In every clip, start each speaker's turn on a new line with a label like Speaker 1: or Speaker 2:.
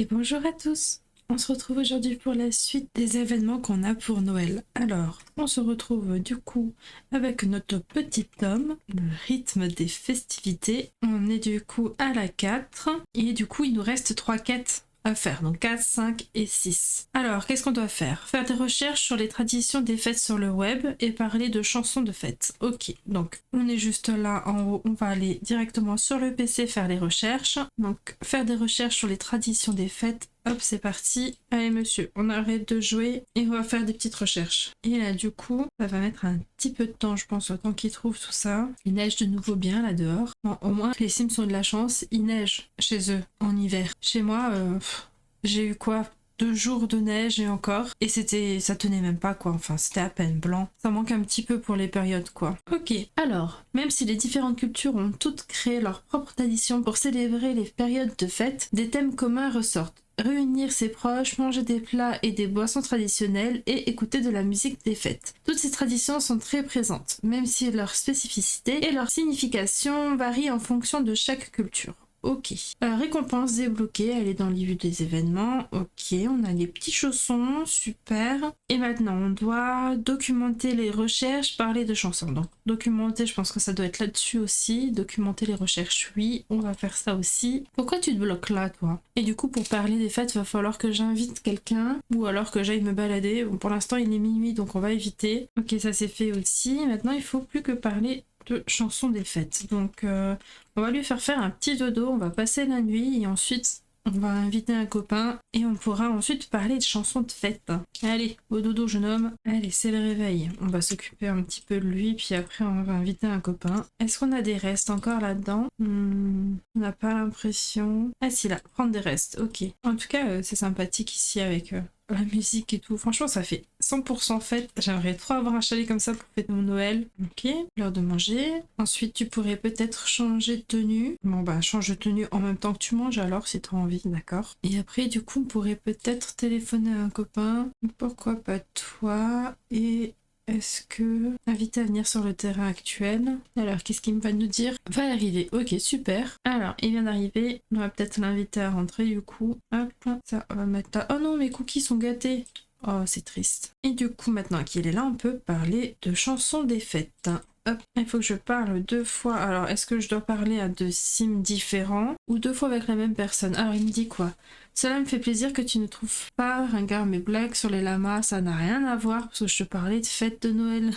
Speaker 1: Et bonjour à tous. On se retrouve aujourd'hui pour la suite des événements qu'on a pour Noël. Alors, on se retrouve du coup avec notre petit tome, le rythme des festivités. On est du coup à la 4 et du coup il nous reste 3 quêtes à faire, donc 4, 5 et 6. Alors, qu'est-ce qu'on doit faire? Faire des recherches sur les traditions des fêtes sur le web et parler de chansons de fêtes. Ok, donc on est juste là en haut, on va aller directement sur le PC faire les recherches. Donc, faire des recherches sur les traditions des fêtes. Hop, c'est parti. Allez monsieur, on arrête de jouer et on va faire des petites recherches. Et là du coup, ça va mettre un petit peu de temps je pense, au temps qu'ils trouvent tout ça. Il neige de nouveau bien là dehors. Bon, au moins les Sims ont de la chance, il neige chez eux en hiver. Chez moi, j'ai eu quoi 2 jours de neige et encore. Et ça tenait même pas quoi, enfin c'était à peine blanc. Ça manque un petit peu pour les périodes quoi. Ok, alors, même si les différentes cultures ont toutes créé leur propre tradition pour célébrer les périodes de fête, des thèmes communs ressortent. Réunir ses proches, manger des plats et des boissons traditionnelles et écouter de la musique des fêtes. Toutes ces traditions sont très présentes, même si leur spécificité et leur signification varient en fonction de chaque culture. Ok. Récompense débloquée, elle est dans le livre des événements. Ok, on a les petits chaussons, super. Et maintenant, on doit documenter les recherches, parler de chansons. Donc, documenter, je pense que ça doit être là-dessus aussi. Documenter les recherches, oui, on va faire ça aussi. Pourquoi tu te bloques là, toi? Et du coup, pour parler des fêtes, il va falloir que j'invite quelqu'un ou alors que j'aille me balader. Bon, pour l'instant, il est minuit, donc on va éviter. Ok, ça c'est fait aussi. Maintenant, il faut plus que parler de chansons des fêtes. Donc, on va lui faire un petit dodo, on va passer la nuit et ensuite on va inviter un copain et on pourra ensuite parler de chansons de fête. Allez, au dodo jeune homme. Allez, c'est le réveil. On va s'occuper un petit peu de lui puis après on va inviter un copain. Est-ce qu'on a des restes encore là-dedans? On n'a pas l'impression. Ah si là, prendre des restes, ok. En tout cas, c'est sympathique ici avec la musique et tout. Franchement, ça fait 100% fête. J'aimerais trop avoir un chalet comme ça pour fêter mon Noël. Ok, l'heure de manger. Ensuite, tu pourrais peut-être changer de tenue. Bon, bah, change de tenue en même temps que tu manges alors, si tu as envie, d'accord. Et après, du coup, on pourrait peut-être téléphoner à un copain. Pourquoi pas toi? Et est-ce que invite à venir sur le terrain actuel? Alors, qu'est-ce qu'il va nous dire? Va arriver. Ok, super. Alors, il vient d'arriver. On va peut-être l'inviter à rentrer du coup. Hop, ça, on va mettre là. Oh non, mes cookies sont gâtés. Oh, c'est triste. Et du coup, maintenant qu'il est là, on peut parler de chansons des fêtes. Hop, il faut que je parle 2 fois. Alors, est-ce que je dois parler à 2 sims différents ou 2 fois avec la même personne? Alors, il me dit quoi? Cela me fait plaisir que tu ne trouves pas ringard mes blagues sur les lamas, ça n'a rien à voir parce que je te parlais de fête de Noël.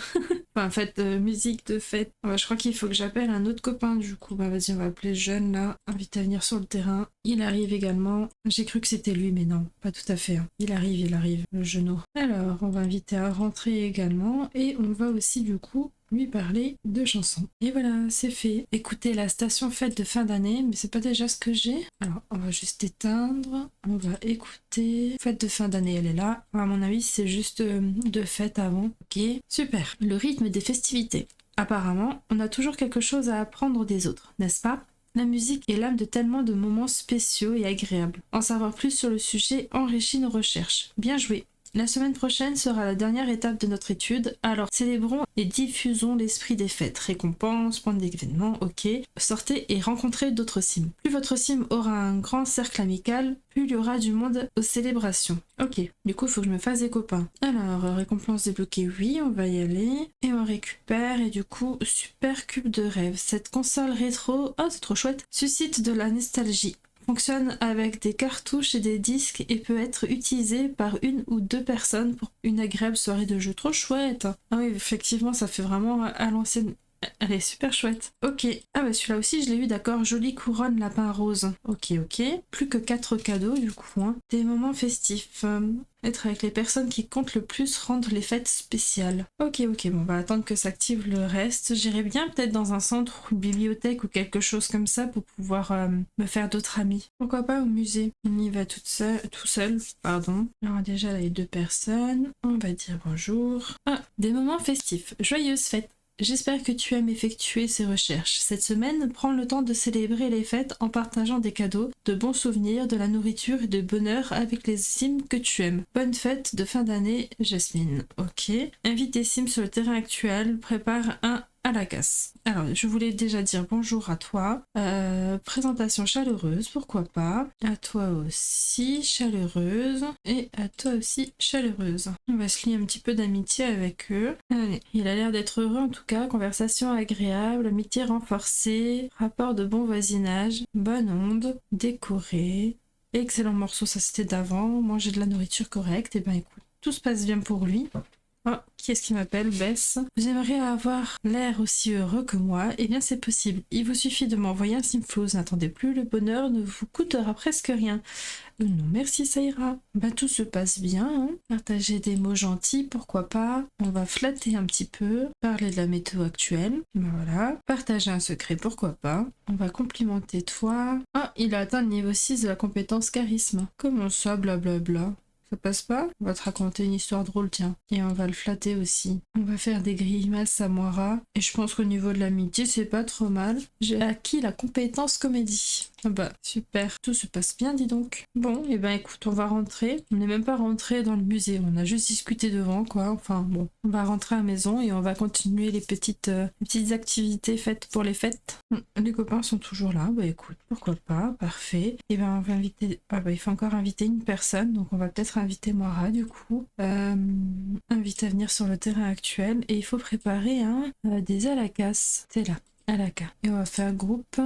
Speaker 1: Enfin, fête de musique de fête. Ouais, je crois qu'il faut que j'appelle un autre copain du coup. Bah vas-y, on va appeler Jeune là, invité à venir sur le terrain. Il arrive également. J'ai cru que c'était lui, mais non, pas tout à fait. Hein. Il arrive, le genou. Alors, on va inviter à rentrer également et on va aussi du coup lui parler de chansons. Et voilà, c'est fait. Écoutez la station fête de fin d'année, mais c'est pas déjà ce que j'ai. Alors, on va juste éteindre. On va écouter. Fête de fin d'année, elle est là. À mon avis, c'est juste de fête avant. Ok, super. Le rythme des festivités. Apparemment, on a toujours quelque chose à apprendre des autres, n'est-ce pas? La musique est l'âme de tellement de moments spéciaux et agréables. En savoir plus sur le sujet enrichit nos recherches. Bien joué. La semaine prochaine sera la dernière étape de notre étude, alors célébrons et diffusons l'esprit des fêtes. Récompenses, points d'événement, ok. Sortez et rencontrez d'autres sims. Plus votre sim aura un grand cercle amical, plus il y aura du monde aux célébrations. Ok, du coup il faut que je me fasse des copains. Alors, récompense débloquée, oui, on va y aller. Et on récupère, et du coup, super cube de rêve. Cette console rétro, oh c'est trop chouette, suscite de la nostalgie. Fonctionne avec des cartouches et des disques et peut être utilisé par 1 ou 2 personnes pour une agréable soirée de jeu. Trop chouette! Ah oui, effectivement, ça fait vraiment à l'ancienne. Elle est super chouette. Ok. Ah bah celui-là aussi, je l'ai eu, d'accord. Jolie couronne lapin rose. Ok, ok. Plus que 4 cadeaux, du coup. Hein. Des moments festifs. Être avec les personnes qui comptent le plus rendre les fêtes spéciales. Ok, ok, bon, on va attendre que s'active le reste. J'irai bien peut-être dans un centre ou une bibliothèque ou quelque chose comme ça pour pouvoir me faire d'autres amis. Pourquoi pas au musée? On y va tout seul, pardon. Alors déjà là, les 2 personnes. On va dire bonjour. Ah, des moments festifs. Joyeuses fêtes. J'espère que tu aimes effectuer ces recherches. Cette semaine, prends le temps de célébrer les fêtes en partageant des cadeaux, de bons souvenirs, de la nourriture et de bonheur avec les sims que tu aimes. Bonne fête de fin d'année, Jasmine. Ok. Invite tes sims sur le terrain actuel, prépare un à la casse. Alors, je voulais déjà dire bonjour à toi. Présentation chaleureuse, pourquoi pas. À toi aussi, chaleureuse. Et à toi aussi, chaleureuse. On va se lier un petit peu d'amitié avec eux. Allez, il a l'air d'être heureux en tout cas. Conversation agréable, amitié renforcée, rapport de bon voisinage, bonne onde, décoré. Excellent morceau, ça c'était d'avant. Manger de la nourriture correcte. Et ben écoute, tout se passe bien pour lui. Oh, qui est-ce qui m'appelle? Bess. Vous aimeriez avoir l'air aussi heureux que moi? Eh bien, c'est possible. Il vous suffit de m'envoyer un simflouz. N'attendez plus, le bonheur ne vous coûtera presque rien. Non, merci, ça ira. Bah, tout se passe bien. Hein. Partager des mots gentils, pourquoi pas. On va flatter un petit peu. Parler de la météo actuelle. Ben voilà. Partager un secret, pourquoi pas. On va complimenter toi. Ah, il a atteint le niveau 6 de la compétence charisme. Comment ça, blablabla? Ça passe pas? On va te raconter une histoire drôle, tiens. Et on va le flatter aussi. On va faire des grimaces à Moira. Et je pense qu'au niveau de l'amitié, c'est pas trop mal. J'ai acquis la compétence comédie. Ah bah, super. Tout se passe bien, dis donc. Bon, et ben écoute, on va rentrer. On n'est même pas rentré dans le musée. On a juste discuté devant, quoi. Enfin, bon. On va rentrer à la maison et on va continuer les petites activités faites pour les fêtes. Les copains sont toujours là. Bah écoute, pourquoi pas. Parfait. Et ben on va inviter... Ah bah, il faut encore inviter une personne. Donc on va peut-être inviter Moira, du coup. Invite à venir sur le terrain actuel. Et il faut préparer des alacas. C'est là. Alaka. Et on va faire groupe...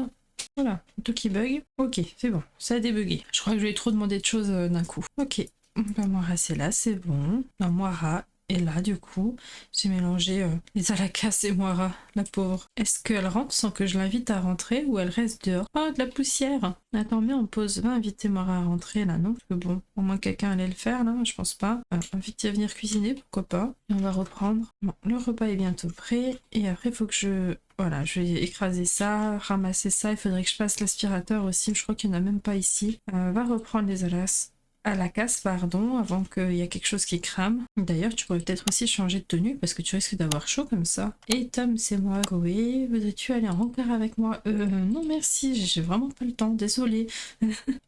Speaker 1: Voilà, tout qui bug. Ok, c'est bon, ça a débugué. Je crois que je lui ai trop demandé de choses d'un coup. Ok, bah Moira c'est là, c'est bon. Non, Moira est là du coup. J'ai mélangé les alacas et Moira, la pauvre. Est-ce qu'elle rentre sans que je l'invite à rentrer ou elle reste dehors? Oh, de la poussière. Attends, mais on pause. Va inviter Moira à rentrer là, non? Parce que bon, au moins quelqu'un allait le faire là, je pense pas. Invite à venir cuisiner, pourquoi pas. Et on va reprendre. Bon, le repas est bientôt prêt. Et après, il faut que je... Voilà, je vais écraser ça, ramasser ça. Il faudrait que je passe l'aspirateur aussi. Je crois qu'il n'y en a même pas ici. Va reprendre les alas. À la casse, pardon, avant qu'il y ait quelque chose qui crame. D'ailleurs, tu pourrais peut-être aussi changer de tenue parce que tu risques d'avoir chaud comme ça. Et Tom, c'est moi. Oui, voudrais-tu aller en rencard avec moi? Non merci, j'ai vraiment pas le temps, désolée.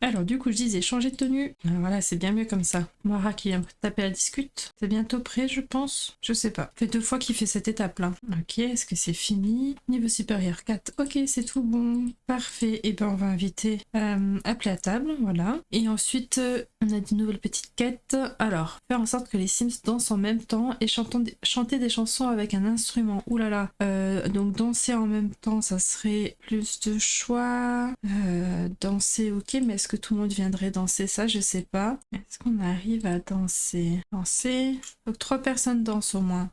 Speaker 1: Alors, du coup, je disais changer de tenue. Voilà, c'est bien mieux comme ça. Moira qui vient taper la discute. C'est bientôt prêt, je pense. Je sais pas. Ça fait 2 fois qu'il fait cette étape-là. Ok, est-ce que c'est fini? Niveau supérieur 4. Ok, c'est tout bon. Parfait. Et ben, on va inviter appeler à table, voilà. Et ensuite, on a de nouvelles petites quêtes. Alors, faire en sorte que les Sims dansent en même temps et chanter des chansons avec un instrument. Ouh là là. Donc, danser en même temps, ça serait plus de choix. Danser, ok, mais est-ce que tout le monde viendrait danser ça? Je sais pas. Est-ce qu'on arrive à danser? Danser? Faut que 3 personnes dansent au moins.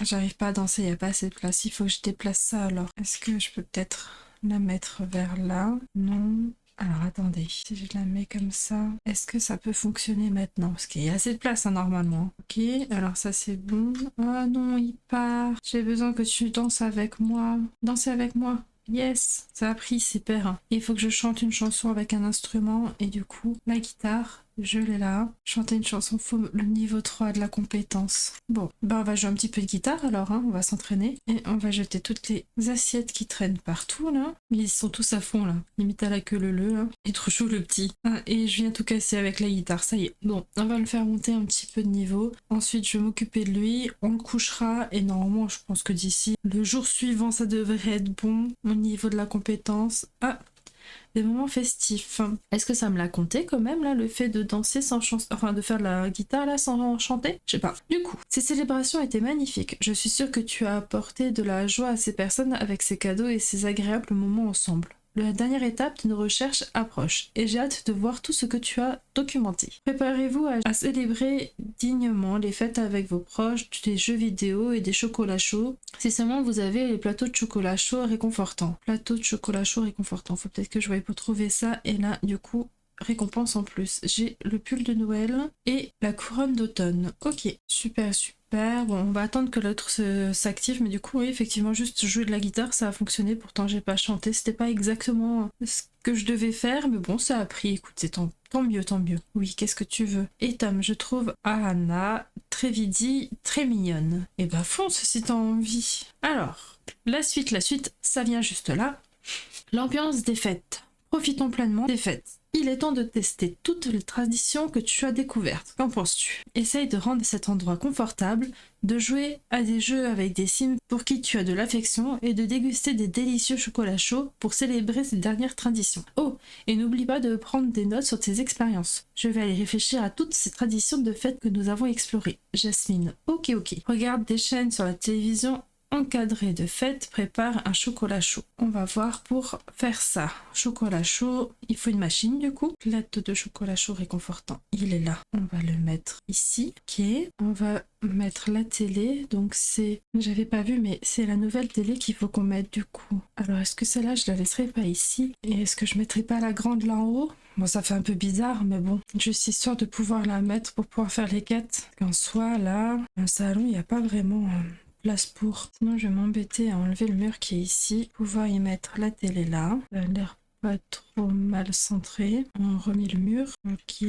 Speaker 1: J'arrive pas à danser, il n'y a pas assez de place. Il faut que je déplace ça alors. Est-ce que je peux peut-être la mettre vers là? Non. Alors attendez, si je la mets comme ça, est-ce que ça peut fonctionner maintenant? Parce qu'il y a assez de place normalement. Ok, alors ça c'est bon. Ah non, il part. J'ai besoin que tu danses avec moi. Dansez avec moi. Yes, ça a pris, super. Il faut que je chante une chanson avec un instrument et du coup, la guitare, je l'ai là. Chanter une chanson, faut le niveau 3 de la compétence. Bon, bah on va jouer un petit peu de guitare alors, on va s'entraîner. Et on va jeter toutes les assiettes qui traînent partout là. Ils sont tous à fond là, limite à la queue leu là. Et trop chaud le petit. Et je viens tout casser avec la guitare, ça y est. Bon, on va le faire monter un petit peu de niveau. Ensuite, je vais m'occuper de lui, on le couchera et normalement, je pense que d'ici le jour suivant, ça devrait être bon au niveau de la compétence. Des moments festifs. Est-ce que ça me l'a compté quand même là, le fait de danser sans chanter, enfin de faire de la guitare là sans chanter? Je sais pas. Du coup, ces célébrations étaient magnifiques. Je suis sûre que tu as apporté de la joie à ces personnes avec ces cadeaux et ces agréables moments ensemble. La dernière étape de nos recherches approche et j'ai hâte de voir tout ce que tu as documenté. Préparez-vous à célébrer dignement les fêtes avec vos proches, des jeux vidéo et des chocolats chauds. Si seulement vous avez les plateaux de chocolat chaud réconfortants. Plateau de chocolat chaud réconfortant. Faut peut-être que je voie pour trouver ça et là du coup récompense en plus. J'ai le pull de Noël et la couronne d'automne. Ok, super super. Bon, on va attendre que l'autre s'active, mais du coup, oui, effectivement, juste jouer de la guitare, ça a fonctionné. Pourtant, j'ai pas chanté, c'était pas exactement ce que je devais faire, mais bon, ça a pris. Écoute, c'est tant mieux, tant mieux. Oui, qu'est-ce que tu veux? Et Tom, je trouve Anna très vidi, très mignonne. Et bah, fonce si t'as envie. Alors, la suite, ça vient juste là. L'ambiance des fêtes. Profitons pleinement des fêtes. Il est temps de tester toutes les traditions que tu as découvertes. Qu'en penses-tu? Essaye de rendre cet endroit confortable, de jouer à des jeux avec des Sims pour qui tu as de l'affection et de déguster des délicieux chocolats chauds pour célébrer ces dernières traditions. Oh, et n'oublie pas de prendre des notes sur tes expériences. Je vais aller réfléchir à toutes ces traditions de fêtes que nous avons explorées. Jasmine, ok. Regarde des chaînes sur la télévision encadré de fête, prépare un chocolat chaud. On va voir pour faire ça. Chocolat chaud, il faut une machine du coup. Plateau de chocolat chaud réconfortant. Il est là. On va le mettre ici. Ok. On va mettre la télé. Donc c'est... J'avais pas vu mais c'est la nouvelle télé qu'il faut qu'on mette du coup. Alors est-ce que celle-là je la laisserai pas ici? Et est-ce que je mettrai pas la grande là en haut? Bon, ça fait un peu bizarre, mais bon, juste histoire de pouvoir la mettre pour pouvoir faire les quêtes. Qu'en soit là, dans le salon, il n'y a pas vraiment place pour. Sinon, je vais m'embêter à enlever le mur qui est ici, pouvoir y mettre la télé là. Ça a l'air pas trop mal centré. On remet le mur. Ok.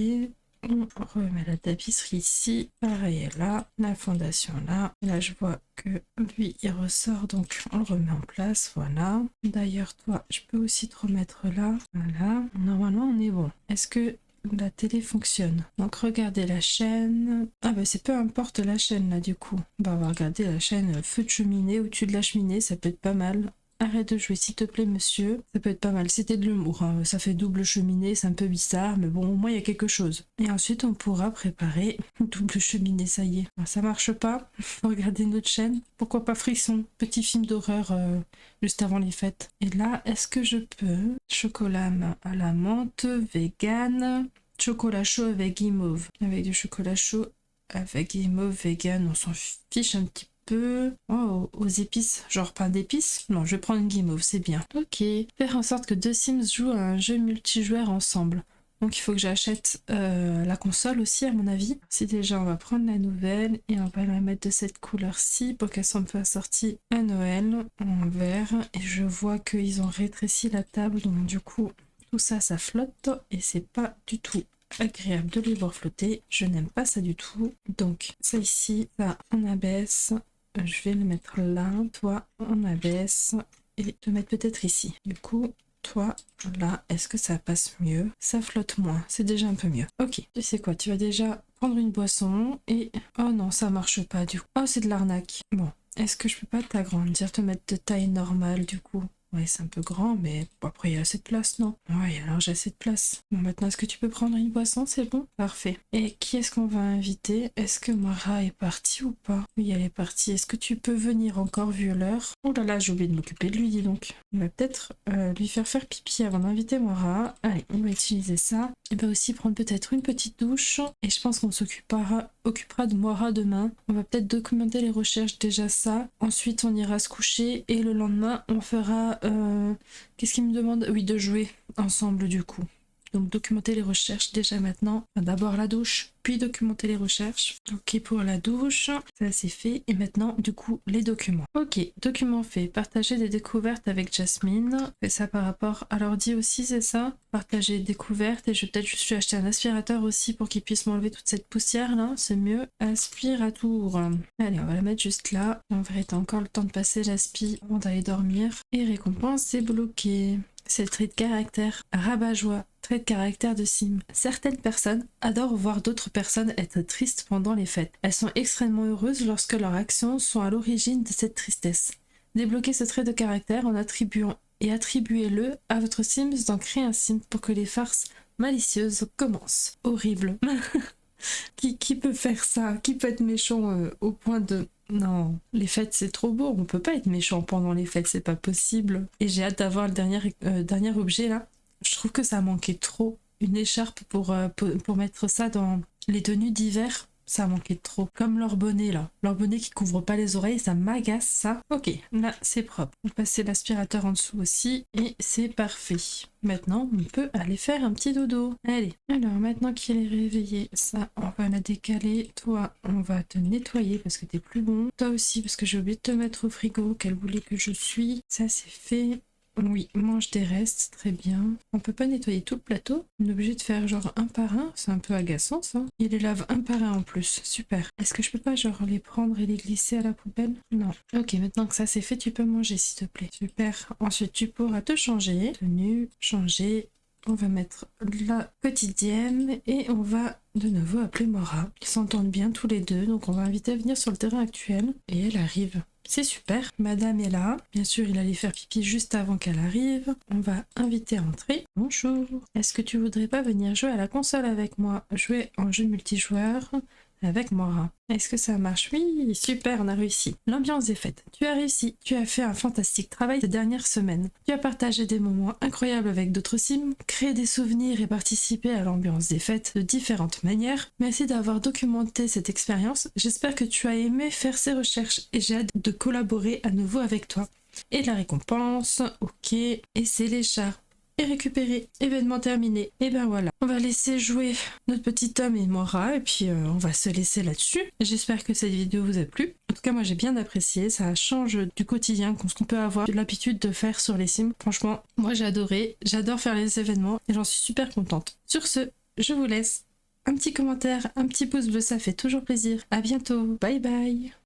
Speaker 1: On remet la tapisserie ici. Pareil là. La fondation là. Là, je vois que lui, il ressort. Donc, on le remet en place. Voilà. D'ailleurs, toi, je peux aussi te remettre là. Voilà. Normalement, on est bon. Est-ce que la télé fonctionne? Donc regardez la chaîne. Ah bah c'est peu importe la chaîne là du coup. Bah on va regarder la chaîne feu de cheminée au-dessus de la cheminée, ça peut être pas mal. Arrête de jouer s'il te plaît monsieur. Ça peut être pas mal, c'était de l'humour. Hein. Ça fait double cheminée, c'est un peu bizarre, mais bon au moins il y a quelque chose. Et ensuite on pourra préparer double cheminée, ça y est. Alors, ça marche pas, faut regarder notre chaîne. Pourquoi pas Frisson, petit film d'horreur juste avant les fêtes. Et là, est-ce que je peux? Chocolat à la menthe, vegan, chocolat chaud avec guimauve. Avec du chocolat chaud avec guimauve vegan, on s'en fiche un petit peu. Oh, aux épices, genre pain d'épices? Non, je vais prendre une guimauve, c'est bien. Ok, faire en sorte que deux Sims jouent à un jeu multijoueur ensemble. Donc il faut que j'achète la console aussi à mon avis. Si déjà on va prendre la nouvelle et on va la mettre de cette couleur-ci pour qu'elle soit un peu assortie à Noël en vert. Et je vois qu'ils ont rétréci la table donc du coup tout ça ça flotte et c'est pas du tout agréable de les voir flotter. Je n'aime pas ça du tout. Donc ça ici, ça on abaisse. Je vais le mettre là. Toi on abaisse et te mettre peut-être ici. Du coup toi, là, est-ce que ça passe mieux? Ça flotte moins, c'est déjà un peu mieux. Ok, tu sais quoi, tu vas déjà prendre une boisson et... Oh non, ça marche pas du coup. Oh, c'est de l'arnaque. Bon, est-ce que je peux pas t'agrandir, te mettre de taille normale du coup? Ouais, c'est un peu grand, mais bon, après, il y a assez de place, non? Ouais, alors j'ai assez de place. Bon, maintenant, est-ce que tu peux prendre une boisson? C'est bon? Parfait. Et qui est-ce qu'on va inviter? Est-ce que Mara est partie ou pas? Oui, elle est partie. Est-ce que tu peux venir encore vu l'heure? Oh là là, j'ai oublié de m'occuper de lui, dis donc. On va peut-être lui faire pipi avant d'inviter Mara. Allez, on va utiliser ça. Il va aussi prendre peut-être une petite douche. Et je pense qu'on occupera de Mara demain. On va peut-être documenter les recherches, déjà ça. Ensuite, on ira se coucher. Et le lendemain, on fera... qu'est-ce qu'il me demande? Oui, de jouer ensemble du coup. Donc documenter les recherches déjà maintenant. Enfin, d'abord la douche, puis documenter les recherches. Ok pour la douche, ça c'est fait. Et maintenant du coup les documents. Ok, documents faits. Partager des découvertes avec Jasmine. Fais ça par rapport à l'ordi aussi, c'est ça? Partager des découvertes et je vais peut-être juste lui acheter un aspirateur aussi pour qu'il puisse m'enlever toute cette poussière là. C'est mieux. Aspirateur. Allez, on va la mettre juste là. En vrai, t'as encore le temps de passer l'aspi avant d'aller dormir. Et récompense débloquée. C'est le trait de caractère. Rabat-joie. Trait de caractère de Sim. Certaines personnes adorent voir d'autres personnes être tristes pendant les fêtes. Elles sont extrêmement heureuses lorsque leurs actions sont à l'origine de cette tristesse. Débloquez ce trait de caractère en attribuant et attribuez-le à votre Sims dans Créer un Sim pour que les farces malicieuses commencent. Horrible. Qui peut faire ça? Qui peut être méchant au point de... Non, les fêtes c'est trop beau, on peut pas être méchant pendant les fêtes, c'est pas possible. Et j'ai hâte d'avoir le dernier objet là. Je trouve que ça manquait trop. Une écharpe pour mettre ça dans les tenues d'hiver, ça manquait trop. Comme leur bonnet là. Leur bonnet qui couvre pas les oreilles, ça m'agace ça. Ok, là c'est propre. On va passer l'aspirateur en dessous aussi et c'est parfait. Maintenant, on peut aller faire un petit dodo. Allez, alors maintenant qu'il est réveillé, ça, on va la décaler. Toi, on va te nettoyer parce que t'es plus bon. Toi aussi, parce que j'ai oublié de te mettre au frigo, qu'elle voulait que je suis. Ça, c'est fait. Oui, mange des restes, très bien. On peut pas nettoyer tout le plateau. On est obligé de faire genre un par un, c'est un peu agaçant ça. Il les lave un par un en plus, super. Est-ce que je peux pas genre les prendre et les glisser à la poubelle? Non. Ok, maintenant que ça c'est fait, tu peux manger s'il te plaît. Super. Ensuite tu pourras te changer. Tenue, changer. On va mettre la quotidienne et on va de nouveau appeler Mora. Ils s'entendent bien tous les deux, donc on va inviter à venir sur le terrain actuel. Et elle arrive. C'est super, madame est là. Bien sûr, il allait faire pipi juste avant qu'elle arrive. On va inviter à entrer. Bonjour. Est-ce que tu voudrais pas venir jouer à la console avec moi? Jouer en jeu multijoueur avec Mora. Est-ce que ça marche? Oui, super, on a réussi. L'ambiance est faite. Tu as réussi. Tu as fait un fantastique travail ces dernières semaines. Tu as partagé des moments incroyables avec d'autres sims, créé des souvenirs et participé à l'ambiance des fêtes de différentes manières. Merci d'avoir documenté cette expérience. J'espère que tu as aimé faire ces recherches et j'ai hâte de collaborer à nouveau avec toi. Et la récompense, ok. Et c'est les chats. Et récupérer. Événement terminé. Et ben voilà. On va laisser jouer notre petit homme et Mora et puis on va se laisser là-dessus. J'espère que cette vidéo vous a plu. En tout cas, moi j'ai bien apprécié. Ça change du quotidien ce qu'on peut avoir l'habitude de faire sur les sims. Franchement, moi j'ai adoré. J'adore faire les événements et j'en suis super contente. Sur ce, je vous laisse. Un petit commentaire, un petit pouce bleu, ça fait toujours plaisir. À bientôt. Bye bye.